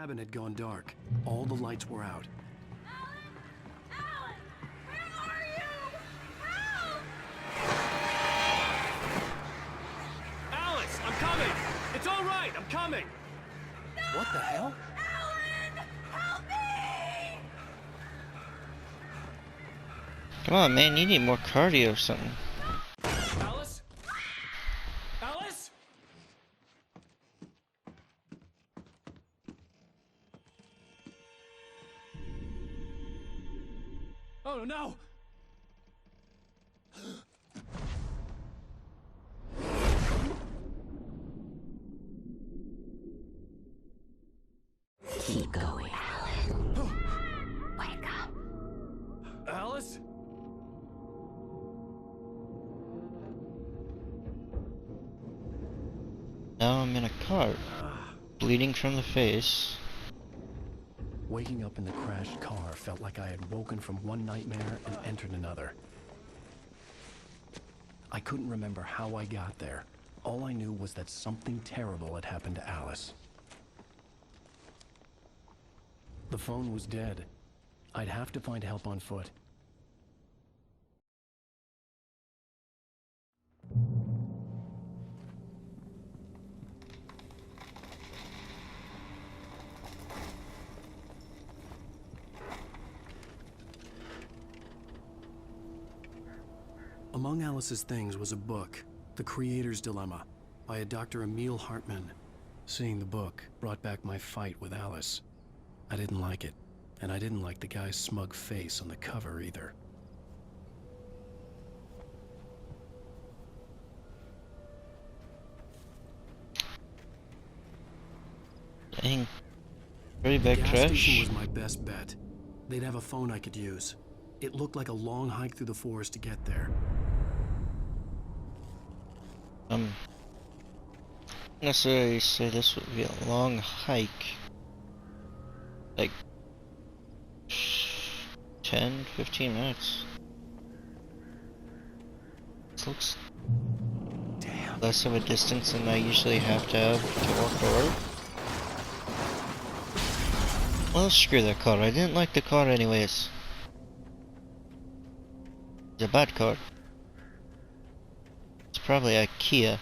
cabin had gone dark. All the lights were out. Allan! Where are you? Help! Alice, I'm coming! It's all right, I'm coming! No! What the hell? Allan! Help me! Come on, man, you need more cardio or something. Alice? Alice? Oh no! Keep going, Allan. Wake up. Alice? Now I'm in a cart, bleeding from the face. Waking up in the crashed car felt like I had woken from one nightmare and entered another. I couldn't remember how I got there. All I knew was that something terrible had happened to Alice. The phone was dead. I'd have to find help on foot. Among Alice's things was a book, The Creator's Dilemma, by a Dr. Emil Hartman. Seeing the book brought back my fight with Alice. I didn't like it, and I didn't like the guy's smug face on the cover either. Dang. Pretty bad The gas crash. station was my best bet. They'd have a phone I could use. It looked like a long hike through the forest to get there. Necessarily say this would be a long hike. Like 10, 15 minutes. This looks Damn. less of a distance than I usually have to walk to work. Well, screw that car. I didn't like the car anyways. It's a bad car. It's probably a Kia.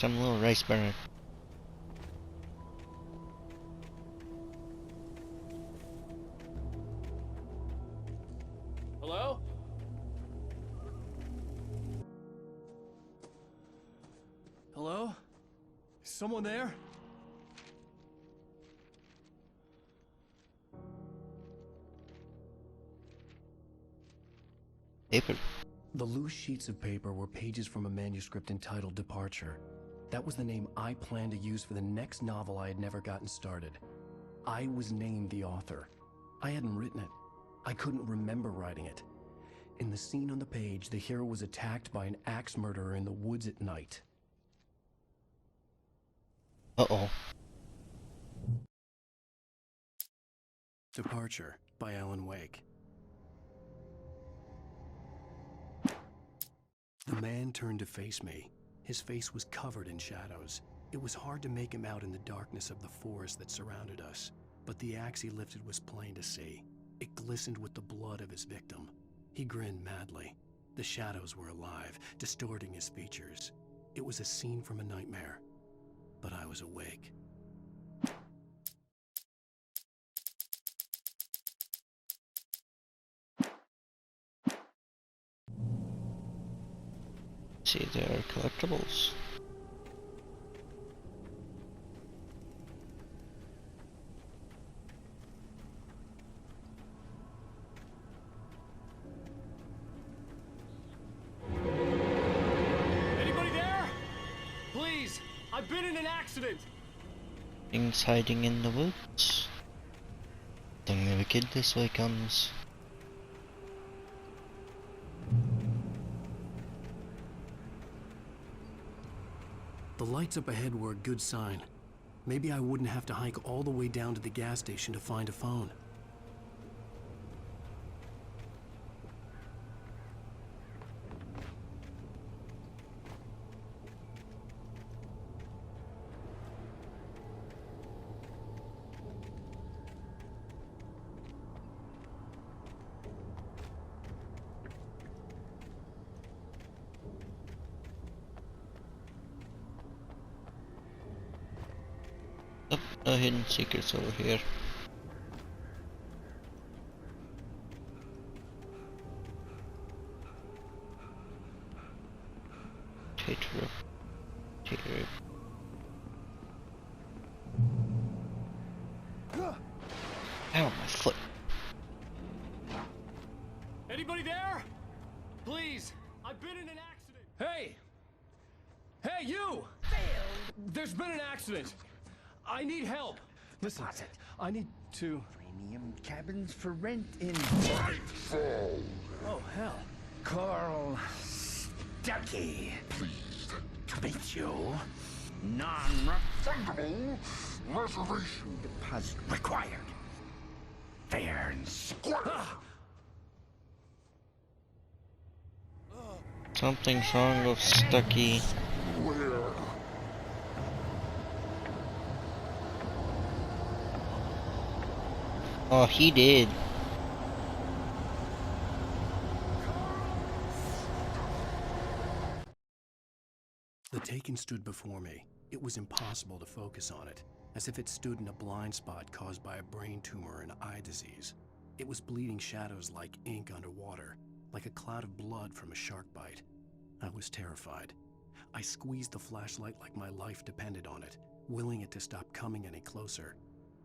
Some little rice burner. Hello? Hello? Is someone there? Paper. The loose sheets of paper were pages from a manuscript entitled Departure. That was the name I planned to use for the next novel I had never gotten started. I was named the author. I hadn't written it. I couldn't remember writing it. In the scene on the page, the hero was attacked by an axe murderer in the woods at night. Uh-oh. Departure by Alan Wake. The man turned to face me. His face was covered in shadows. It was hard to make him out in the darkness of the forest that surrounded us, but the axe he lifted was plain to see. It glistened with the blood of his victim. He grinned madly. The shadows were alive, distorting his features. It was a scene from a nightmare, but I was awake. See, there are collectibles. Anybody there? Please, I've been in an accident. Things hiding in the woods. Thing the wicked this way comes. The lights up ahead were a good sign. Maybe I wouldn't have to hike all the way down to the gas station to find a phone. No hidden secrets over here. Tater. Ow, my foot. Anybody there? Please, I've been in an accident. Hey! Hey, you! There's been an accident. I need help. Listen, I need to... Premium cabins for rent in Oh, hell. Carl Stucky. Pleased to meet you. Non-refundable reservation deposit required. Fair and square. Something's wrong with Stucky. Oh, he did. The Taken stood before me. It was impossible to focus on it, as if it stood in a blind spot caused by a brain tumor and eye disease. It was bleeding shadows like ink underwater, like a cloud of blood from a shark bite. I was terrified. I squeezed the flashlight like my life depended on it, willing it to stop coming any closer.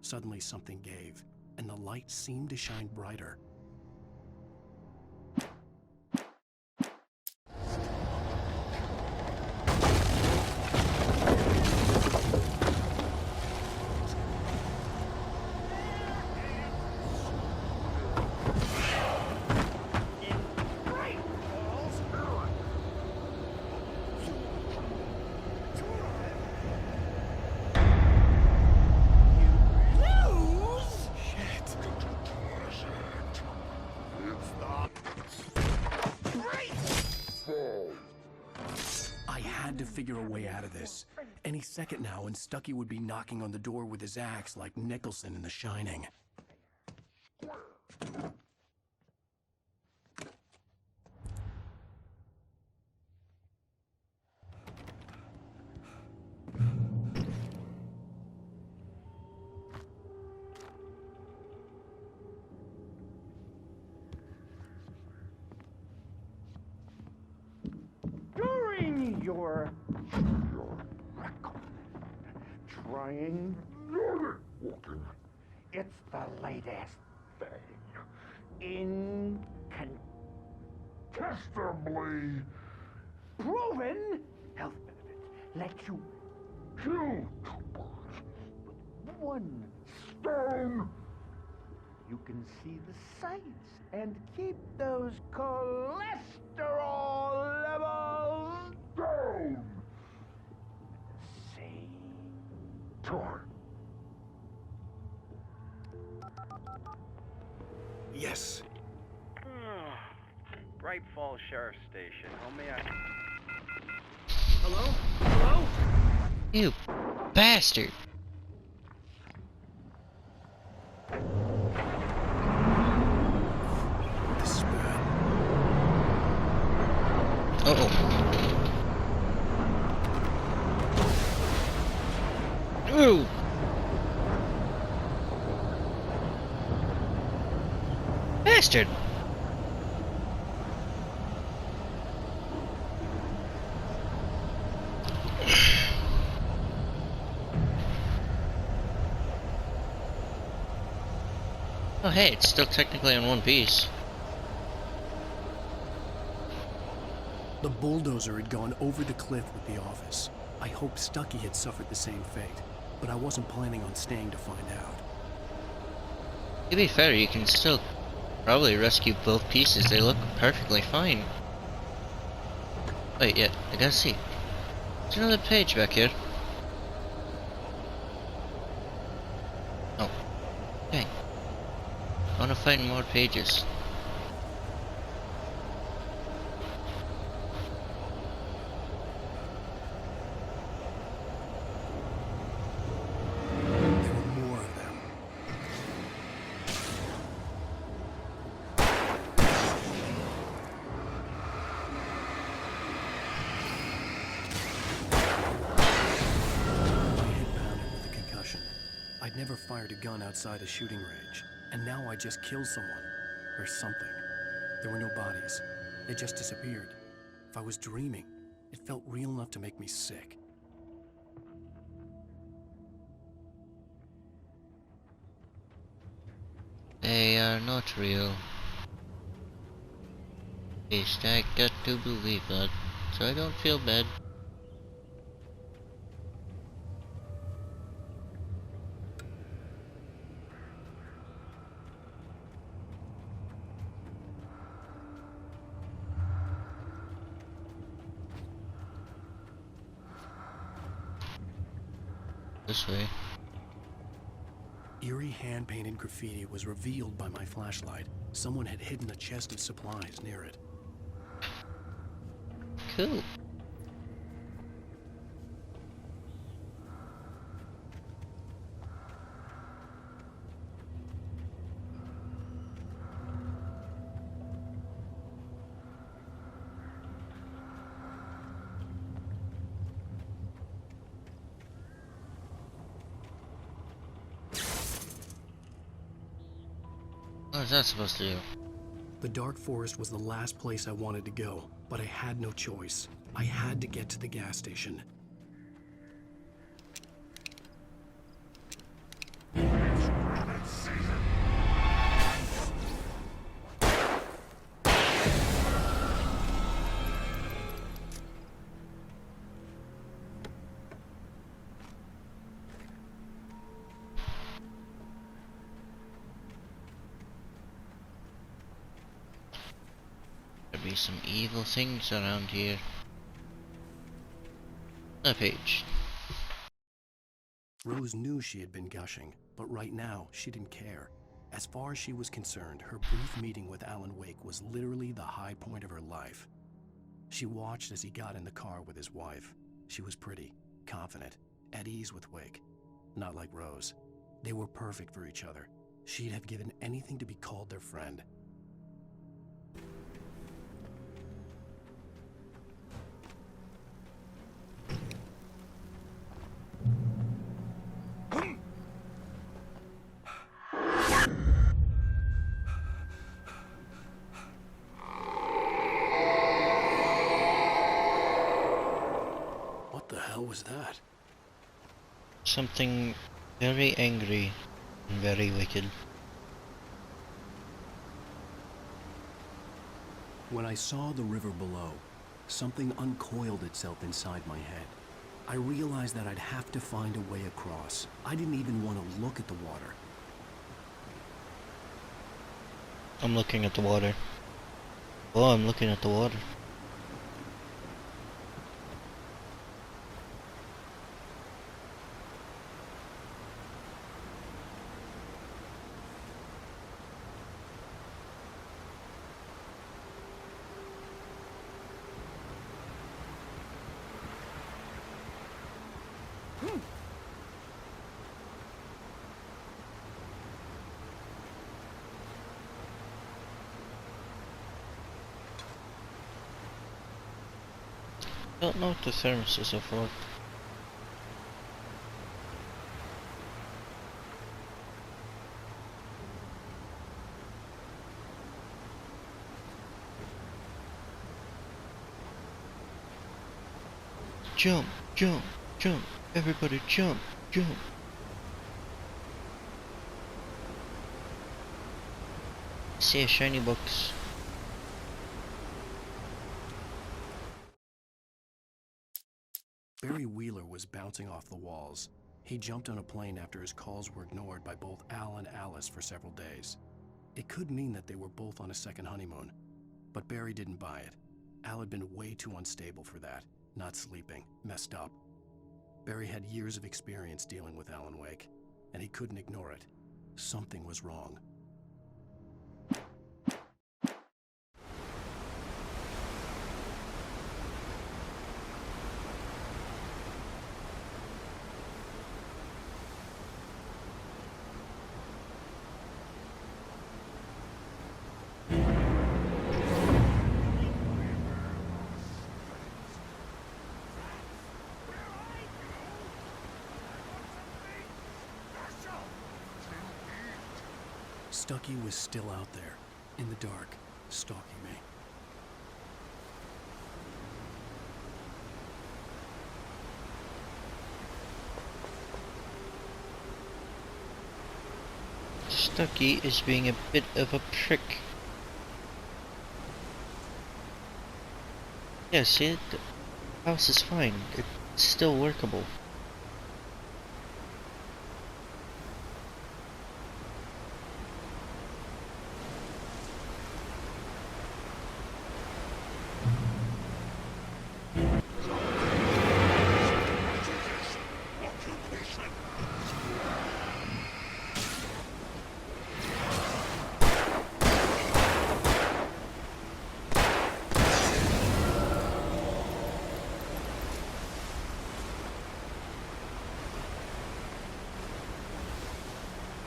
Suddenly something gave, and the light seemed to shine brighter. I had to figure a way out of this. Any second now, and Stucky would be knocking on the door with his axe like Nicholson in The Shining. During your record, trying walking. It's the latest thing. Incontestably proven health benefits. Let you kill two birds with one stone. You can see the sights and keep those cholesterol levels down at the same time. Yes. Bright Falls Sheriff Station. How may I... Hello? Hello? You bastard. This is bad. Uh-oh. Ooh. Bastard. Oh hey, it's still technically in one piece. The bulldozer had gone over the cliff with the office. I hoped Stucky had suffered the same fate, but I wasn't planning on staying to find out. To be fair, you can still probably rescue both pieces. They look perfectly fine. Wait, yeah, I gotta see. There's another page back here. Oh. Dang. I wanna find more pages. There were more of them. My head pounded with the concussion. never fired a gun outside a shooting range, and now I just killed someone. Or something. There were no bodies. They just disappeared. If I was dreaming, it felt real enough to make me sick. They are not real. At least I got to believe that, so I don't feel bad. This way. Eerie hand-painted graffiti was revealed by my flashlight. Someone had hidden a chest of supplies near it. Cool. What is that supposed to do? The dark forest was the last place I wanted to go, but I had no choice. I had to get to the gas station. There be some evil things around here. A page. Rose knew she had been gushing, but right now, she didn't care. As far as she was concerned, her brief meeting with Allan Wake was literally the high point of her life. She watched as he got in the car with his wife. She was pretty, confident, at ease with Wake. Not like Rose. They were perfect for each other. She'd have given anything to be called their friend. What the hell was that? Something very angry and very wicked. When I saw the river below, something uncoiled itself inside my head. I realized that I'd have to find a way across. I didn't even want to look at the water. I'm looking at the water. Oh, I'm looking at the water. Don't know if the thermoses have worked. Jump, jump, jump. Everybody jump, jump. See a shiny box. Barry Wheeler was bouncing off the walls. He jumped on a plane after his calls were ignored by both Al and Alice for several days. It could mean that they were both on a second honeymoon, but Barry didn't buy it. Al had been way too unstable for that, not sleeping, messed up. Barry had years of experience dealing with Allan Wake, and he couldn't ignore it. Something was wrong. Stucky was still out there, in the dark, stalking me. Stucky is being a bit of a prick. Yeah, see, the house is fine. It's still workable.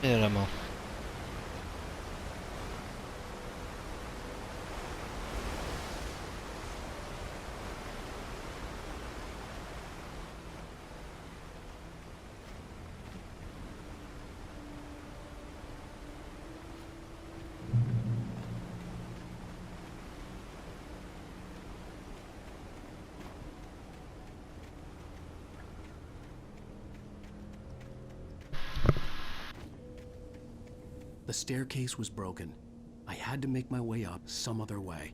Ammo. The staircase was broken. I had to make my way up some other way.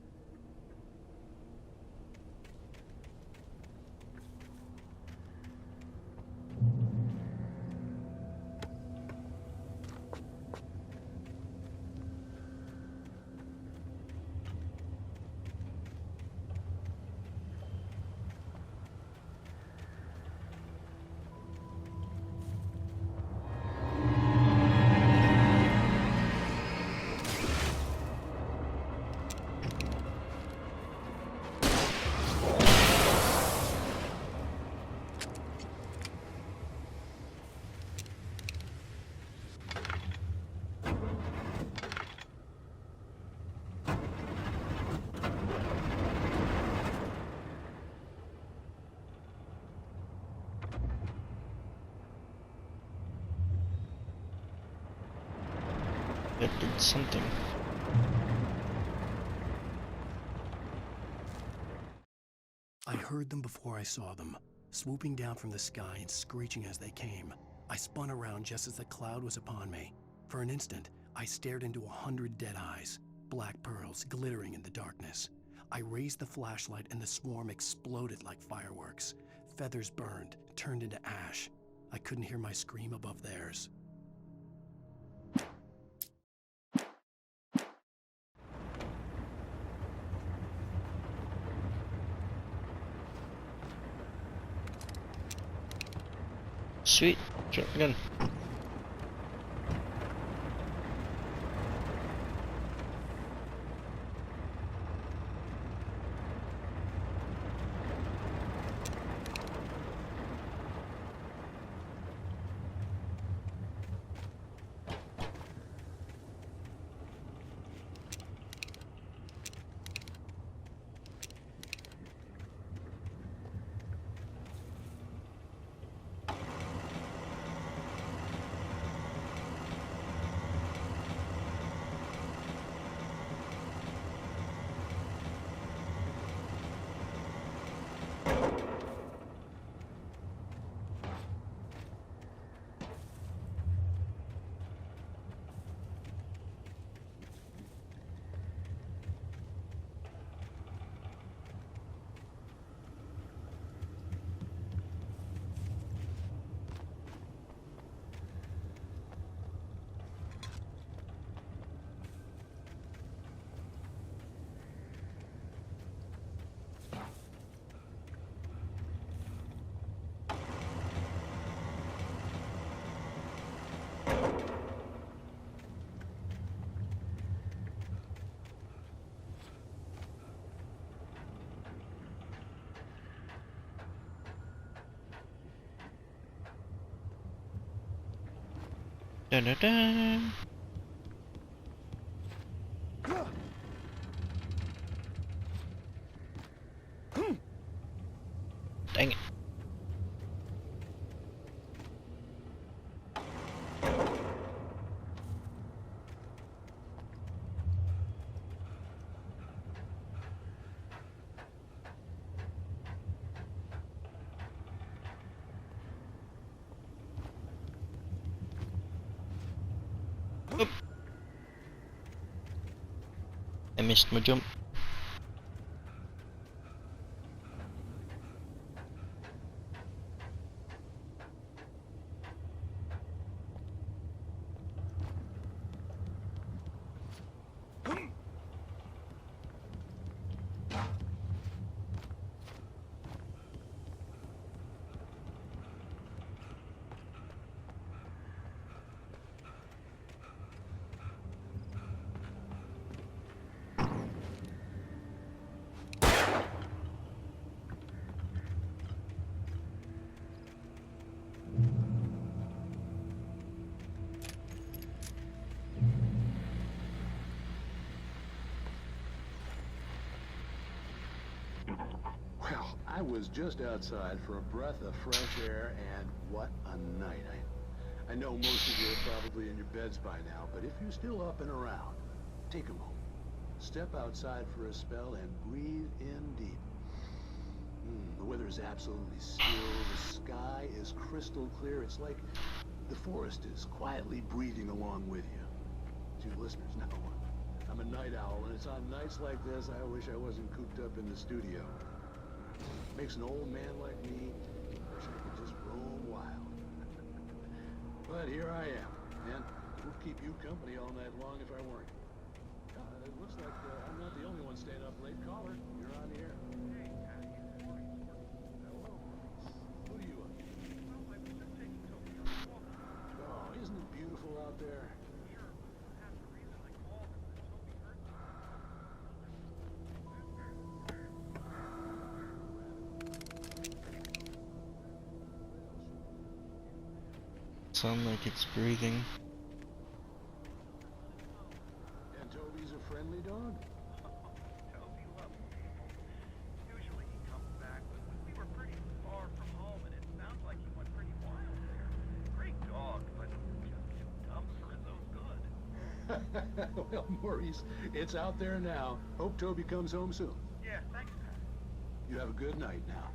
It did something. I heard them before I saw them, swooping down from the sky and screeching as they came. I spun around just as the cloud was upon me. For an instant, I stared into 100 dead eyes, black pearls glittering in the darkness. I raised the flashlight and the swarm exploded like fireworks. Feathers burned, turned into ash. I couldn't hear my scream above theirs. Sweet. Jump again. Dun dun dun. Dang it. I missed my jump. Well, I was just outside for a breath of fresh air, and what a night. I know most of you are probably in your beds by now, but if you're still up and around, take a moment. Step outside for a spell and breathe in deep. The weather is absolutely still. The sky is crystal clear. It's like the forest is quietly breathing along with you. As you listeners know, I'm a night owl, and it's on nights like this I wish I wasn't cooped up in the studio. Makes an old man like me wish I could just roam wild. But here I am, and it would keep you company all night long if I weren't. It looks like I'm not the only one staying up late. Caller, you're on the air. Hello. Who are you? Oh, isn't it beautiful out there? Sound like it's breathing. And Toby's a friendly dog? Toby loves people. Usually he comes back, but we were pretty far from home, and it sounds like he went pretty wild there. Great dog, but just too dumb for his own good. Well, Maurice, it's out there now. Hope Toby comes home soon. Yeah, thanks, Pat. You have a good night now.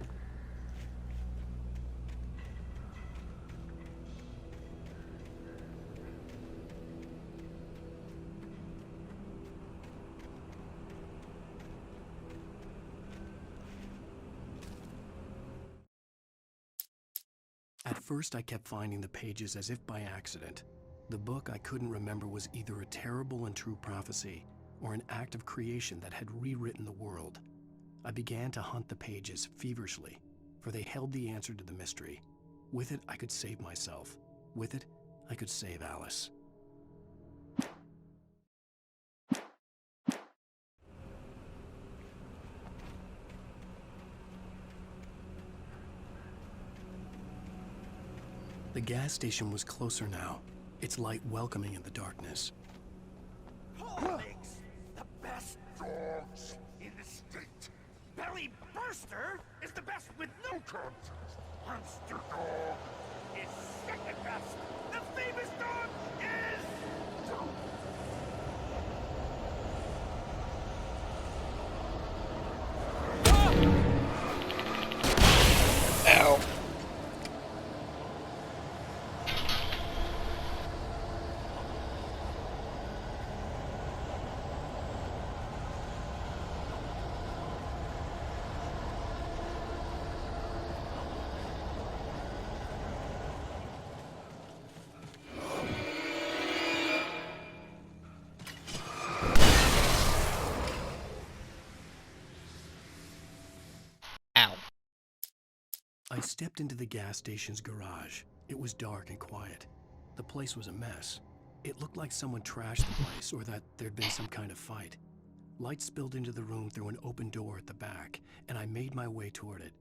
At first, I kept finding the pages as if by accident. The book I couldn't remember was either a terrible and true prophecy or an act of creation that had rewritten the world. I began to hunt the pages feverishly, for they held the answer to the mystery. With it, I could save myself. With it, I could save Alice. The gas station was closer now, its light welcoming in the darkness. Makes the best dogs in the state. Belly Burster is the best with no contest. Monster Dog is second best. The famous dog is... Ow. I stepped into the gas station's garage. It was dark and quiet. The place was a mess. It looked like someone trashed the place or that there'd been some kind of fight. Light spilled into the room through an open door at the back, and I made my way toward it.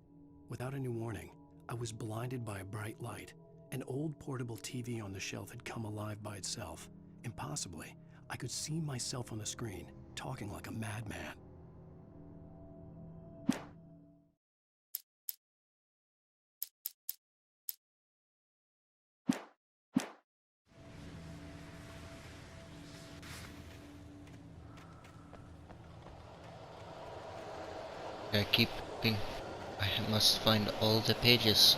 Without any warning, I was blinded by a bright light. An old portable TV on the shelf had come alive by itself. Impossibly, I could see myself on the screen, talking like a madman. I keep looking. I must find all the pages.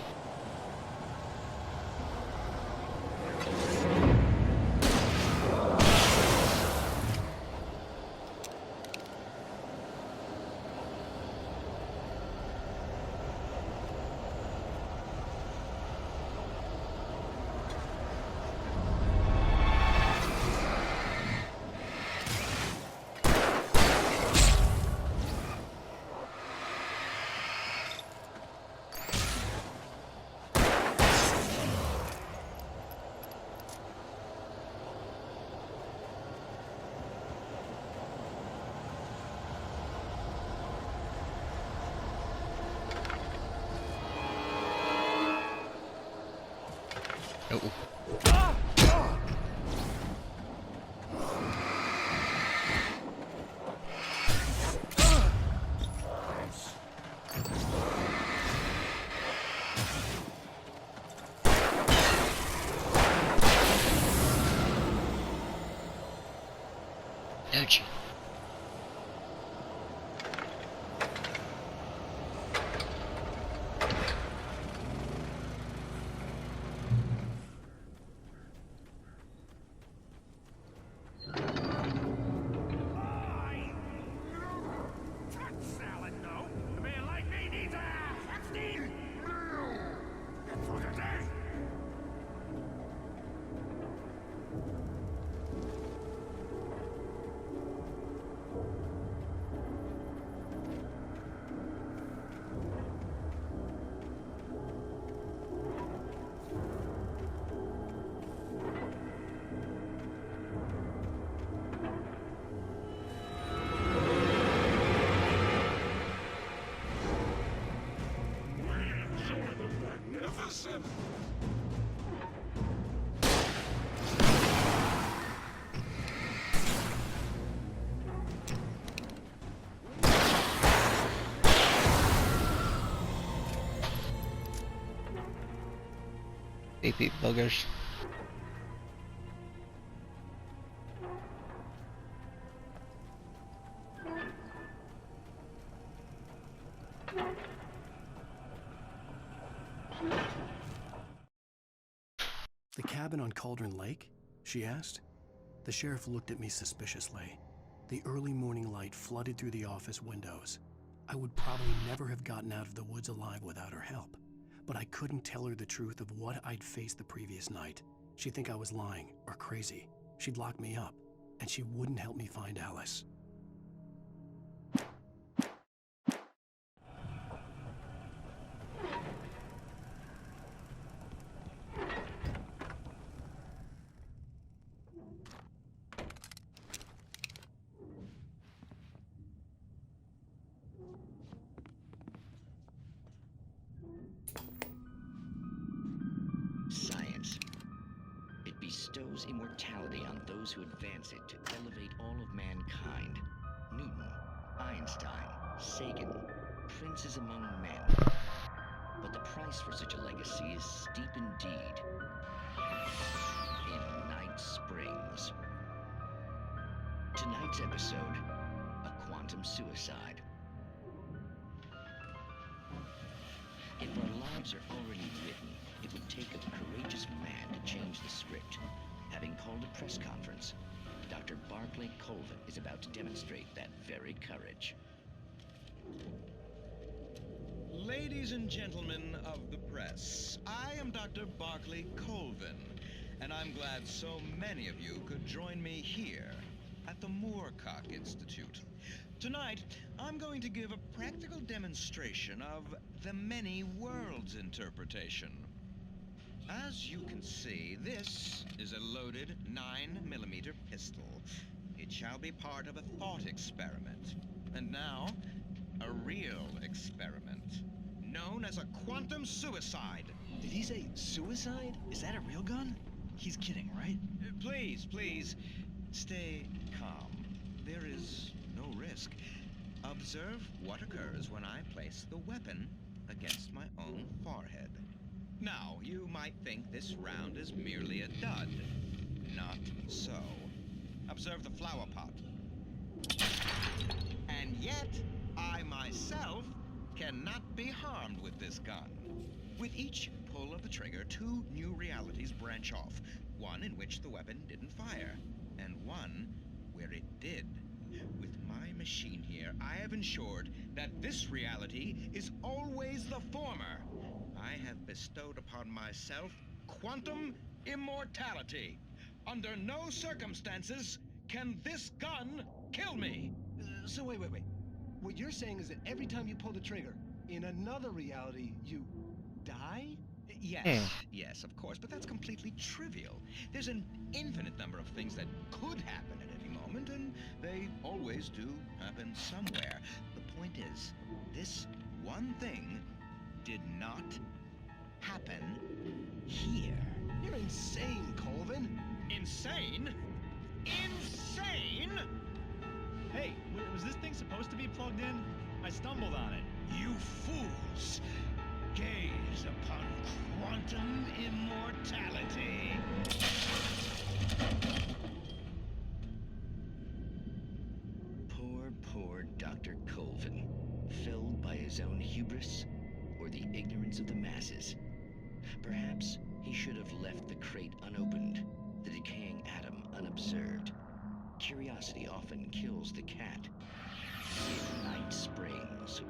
Ouchie. Salad, no. A man like me needs a hefty meal. And for the day. Magnificent. Creepy buggers. The cabin on Cauldron Lake? She asked. The sheriff looked at me suspiciously. The early morning light flooded through the office windows. I would probably never have gotten out of the woods alive without her help, but I couldn't tell her the truth of what I'd faced the previous night. She'd think I was lying or crazy. She'd lock me up, and she wouldn't help me find Alice. Science. It bestows immortality on those who advance it to elevate all of mankind. Newton, Einstein, Sagan, princes among men. But the price for such a legacy is steep indeed. In Night Springs. Tonight's episode, a quantum suicide. If our lives are already written, it would take a courageous man to change the script. Having called a press conference, Dr. Barclay Colvin is about to demonstrate that very courage. Ladies and gentlemen of the press, I am Dr. Barclay Colvin, and I'm glad so many of you could join me here at the Moorcock Institute. Tonight, I'm going to give a practical demonstration of the many worlds interpretation. As you can see, this is a loaded 9mm pistol. It shall be part of a thought experiment. And now, a real experiment, known as a quantum suicide. Did he say suicide? Is that a real gun? He's kidding, right? Please, stay calm. There is no risk. Observe what occurs when I place the weapon against my own forehead. Now, you might think this round is merely a dud. Not so. Observe the flower pot. And yet, I myself cannot be harmed with this gun. With each pull of the trigger, two new realities branch off. One in which the weapon didn't fire, and one where it did. With my machine here, I have ensured that this reality is always the former. I have bestowed upon myself quantum immortality. Under no circumstances can this gun kill me. So wait. What you're saying is that every time you pull the trigger, in another reality, you die? Yes, of course, but that's completely trivial. There's an infinite number of things that could happen at any moment, and they always do happen somewhere. The point is, this one thing did not happen here. You're insane, Colvin. Insane? Insane? Hey, was this thing supposed to be plugged in? I stumbled on it. You fools! Gaze upon quantum immortality. for Dr. Colvin, felled by his own hubris or the ignorance of the masses. Perhaps he should have left the crate unopened, the decaying atom unobserved. Curiosity often kills the cat. If night springs,